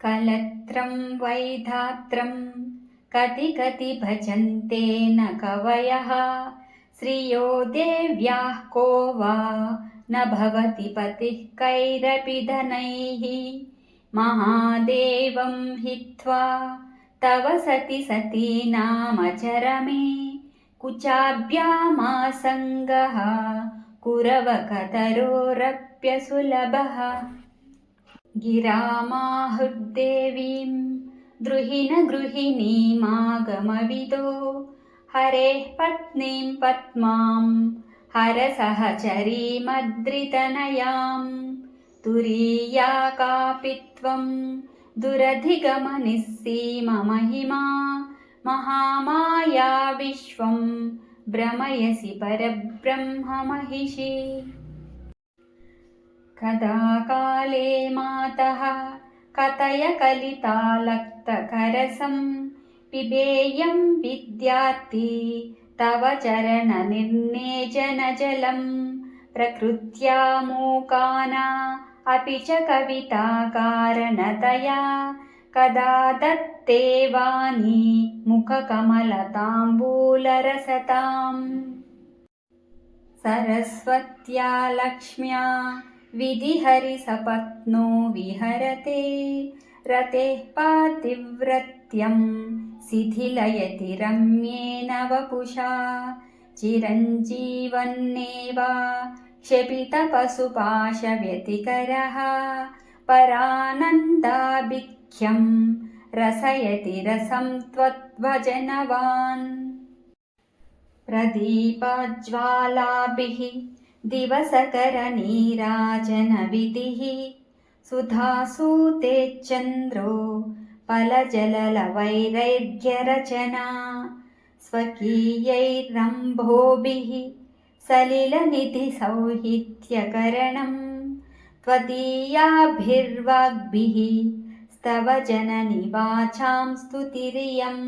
कलत्रं वैधात्रं कति कति भजन्ते न कवयः श्रियो देव्याः को वा न भवति पतिः कैरपि धनैः महादेवं हित्वा तव सति सतीनामचरमे कुचाभ्यामासङ्गः कुरवकतरोरप्यसुलभः गिरामाहुर्देवीं द्रुहिण गृहिणीमागमविदो हरेः पत्नीं पद्मां हरसहचरीमद्रितनयां तुरीया कापि त्वं दुरधिगमनिस्सीममहिमा महामाया विश्वं भ्रमयसि परब्रह्ममहिषी कदा काले मातः कथय कलितालक्तकरसं पिबेयं विद्यार्थी तव चरणनिर्नेजनजलं प्रकृत्या मूकाना अपि च कविताकारणतया कदा दत्ते वाणी मुखकमलताम्बूलरसताम् सरस्वत्या लक्ष्म्या विधिहरिसपत्नो विहरते रतेः पातिव्रत्यं शिथिलयति रम्येन वपुषा चिरञ्जीवन्नेव क्षपितपशुपाशव्यतिकरः परानन्दाभिख्यं रसयति रसं त्वद्भजनवान् प्रदीपज्वालाभिः दिवसकरनीराजनविधिः सुधासूते चन्द्रो फलजललवैरैर्घ्यरचना स्वकीयैरम्भोभिः सलिलनिधिसौहित्यकरणं त्वदीयाभिर्वाग्भिः स्तव जननि वाचां स्तुतिरियम्